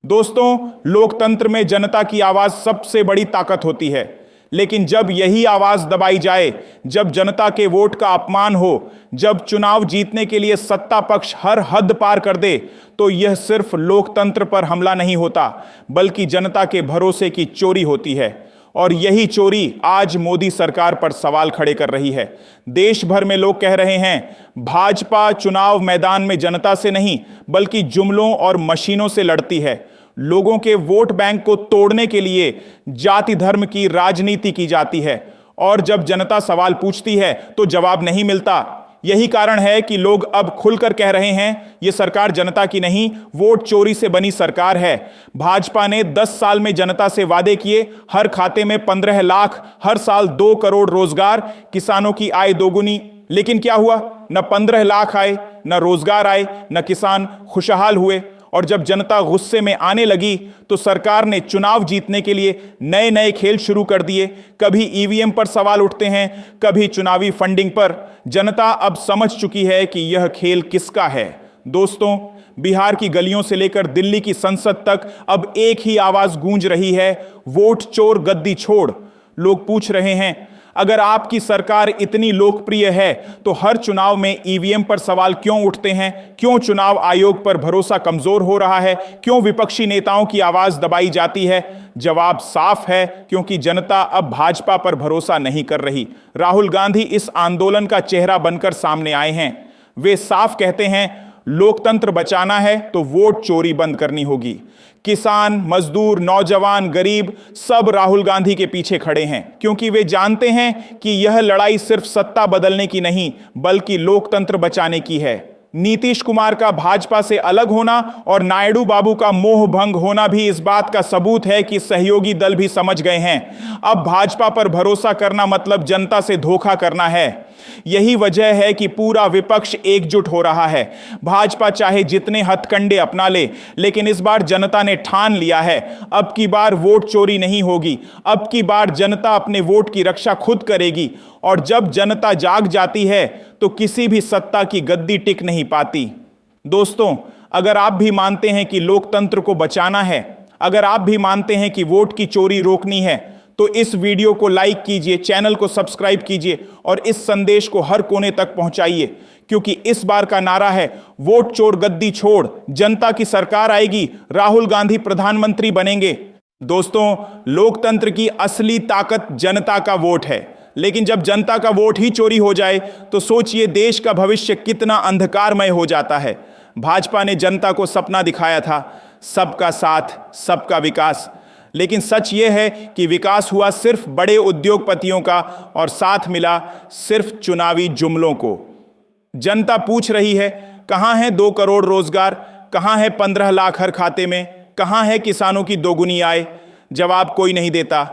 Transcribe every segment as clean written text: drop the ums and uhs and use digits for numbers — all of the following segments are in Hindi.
दोस्तों, लोकतंत्र में जनता की आवाज सबसे बड़ी ताकत होती है, लेकिन जब यही आवाज दबाई जाए, जब जनता के वोट का अपमान हो, जब चुनाव जीतने के लिए सत्ता पक्ष हर हद पार कर दे, तो यह सिर्फ लोकतंत्र पर हमला नहीं होता, बल्कि जनता के भरोसे की चोरी होती है। और यही चोरी आज मोदी सरकार पर सवाल खड़े कर रही है। देश भर में लोग कह रहे हैं, भाजपा चुनाव मैदान में जनता से नहीं, बल्कि जुमलों और मशीनों से लड़ती है। लोगों के वोट बैंक को तोड़ने के लिए जाति धर्म की राजनीति की जाती है, और जब जनता सवाल पूछती है तो जवाब नहीं मिलता। यही कारण है कि लोग अब खुलकर कह रहे हैं, यह सरकार जनता की नहीं, वोट चोरी से बनी सरकार है। भाजपा ने 10 साल में जनता से वादे किए, हर खाते में 15 लाख, हर साल 2 करोड़ रोजगार, किसानों की आय दोगुनी। लेकिन क्या हुआ? न 15 लाख आए, न रोजगार आए, न किसान खुशहाल हुए। और जब जनता गुस्से में आने लगी तो सरकार ने चुनाव जीतने के लिए नए नए खेल शुरू कर दिए। कभी ईवीएम पर सवाल उठते हैं, कभी चुनावी फंडिंग पर। जनता अब समझ चुकी है कि यह खेल किसका है। दोस्तों, बिहार की गलियों से लेकर दिल्ली की संसद तक अब एक ही आवाज गूंज रही है, वोट चोर गद्दी छोड़। लोग पूछ रहे हैं, अगर आपकी सरकार इतनी लोकप्रिय है तो हर चुनाव में ईवीएम पर सवाल क्यों उठते हैं? क्यों चुनाव आयोग पर भरोसा कमजोर हो रहा है? क्यों विपक्षी नेताओं की आवाज दबाई जाती है? जवाब साफ है, क्योंकि जनता अब भाजपा पर भरोसा नहीं कर रही। राहुल गांधी इस आंदोलन का चेहरा बनकर सामने आए हैं। वे साफ कहते हैं, लोकतंत्र बचाना है तो वोट चोरी बंद करनी होगी। किसान, मजदूर, नौजवान, गरीब सब राहुल गांधी के पीछे खड़े हैं, क्योंकि वे जानते हैं कि यह लड़ाई सिर्फ सत्ता बदलने की नहीं, बल्कि लोकतंत्र बचाने की है। नीतीश कुमार का भाजपा से अलग होना और नायडू बाबू का मोह भंग होना भी इस बात का सबूत है कि सहयोगी दल भी समझ गए हैं, अब भाजपा पर भरोसा करना मतलब जनता से धोखा करना है। यही वजह है कि पूरा विपक्ष एकजुट हो रहा है। भाजपा चाहे जितने हथकंडे अपना ले, लेकिन इस बार जनता ने ठान लिया है, अब की बार वोट चोरी नहीं होगी। अब की बार जनता अपने वोट की रक्षा खुद करेगी, और जब जनता जाग जाती है तो किसी भी सत्ता की गद्दी टिक नहीं पाती। दोस्तों, अगर आप भी मानते हैं कि लोकतंत्र को बचाना है, अगर आप भी मानते हैं कि वोट की चोरी रोकनी है, तो इस वीडियो को लाइक कीजिए, चैनल को सब्सक्राइब कीजिए और इस संदेश को हर कोने तक पहुंचाइए, क्योंकि इस बार का नारा है, वोट चोर गद्दी छोड़, जनता की सरकार आएगी, राहुल गांधी प्रधानमंत्री बनेंगे। दोस्तों, लोकतंत्र की असली ताकत जनता का वोट है, लेकिन जब जनता का वोट ही चोरी हो जाए तो सोचिए देश का भविष्य कितना अंधकारमय हो जाता है। भाजपा ने जनता को सपना दिखाया था, सबका साथ, सबका विकास, लेकिन सच यह है कि विकास हुआ सिर्फ बड़े उद्योगपतियों का, और साथ मिला सिर्फ चुनावी जुमलों को। जनता पूछ रही है, कहां है 2 करोड़ रोजगार, कहां है 15 लाख हर खाते में, कहां है किसानों की दोगुनी आय? जवाब कोई नहीं देता,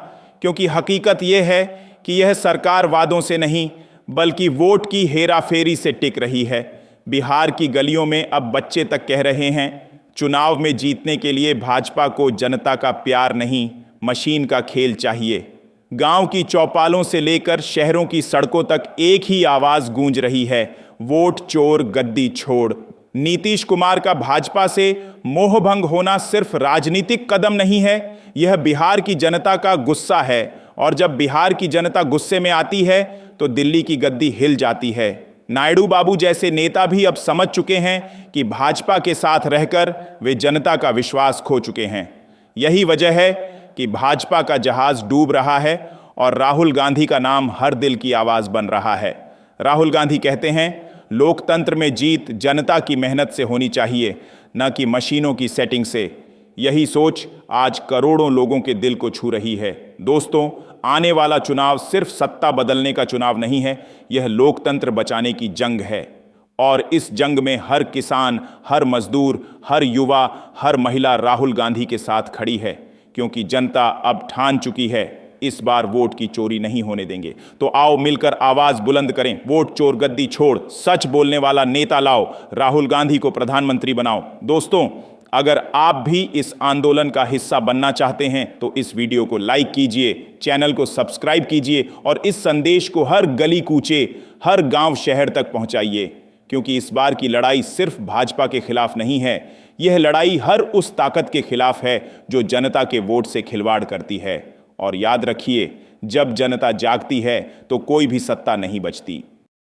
क्योंकि हकीकत यह है कि यह सरकार वादों से नहीं, बल्कि वोट की हेराफेरी से टिक रही है। बिहार की गलियों में अब बच्चे तक कह रहे हैं, चुनाव में जीतने के लिए भाजपा को जनता का प्यार नहीं, मशीन का खेल चाहिए। गांव की चौपालों से लेकर शहरों की सड़कों तक एक ही आवाज गूंज रही है, वोट चोर गद्दी छोड़। नीतीश कुमार का भाजपा से मोहभंग होना सिर्फ राजनीतिक कदम नहीं है, यह बिहार की जनता का गुस्सा है, और जब बिहार की जनता गुस्से में आती है तो दिल्ली की गद्दी हिल जाती है। नायडू बाबू जैसे नेता भी अब समझ चुके हैं कि भाजपा के साथ रहकर वे जनता का विश्वास खो चुके हैं। यही वजह है कि भाजपा का जहाज डूब रहा है और राहुल गांधी का नाम हर दिल की आवाज बन रहा है। राहुल गांधी कहते हैं, लोकतंत्र में जीत जनता की मेहनत से होनी चाहिए, न कि मशीनों की सेटिंग से। यही सोच आज करोड़ों लोगों के दिल को छू रही है। दोस्तों, आने वाला चुनाव सिर्फ सत्ता बदलने का चुनाव नहीं है, यह लोकतंत्र बचाने की जंग है। और इस जंग में हर किसान, हर मजदूर, हर युवा, हर महिला राहुल गांधी के साथ खड़ी है, क्योंकि जनता अब ठान चुकी है, इस बार वोट की चोरी नहीं होने देंगे। तो आओ मिलकर आवाज बुलंद करें, वोट चोर गद्दी छोड़, सच बोलने वाला नेता लाओ, राहुल गांधी को प्रधानमंत्री बनाओ। दोस्तों, अगर आप भी इस आंदोलन का हिस्सा बनना चाहते हैं तो इस वीडियो को लाइक कीजिए, चैनल को सब्सक्राइब कीजिए और इस संदेश को हर गली कूचे, हर गांव शहर तक पहुंचाइए, क्योंकि इस बार की लड़ाई सिर्फ भाजपा के खिलाफ नहीं है, यह लड़ाई हर उस ताकत के खिलाफ है जो जनता के वोट से खिलवाड़ करती है। और याद रखिए, जब जनता जागती है तो कोई भी सत्ता नहीं बचती।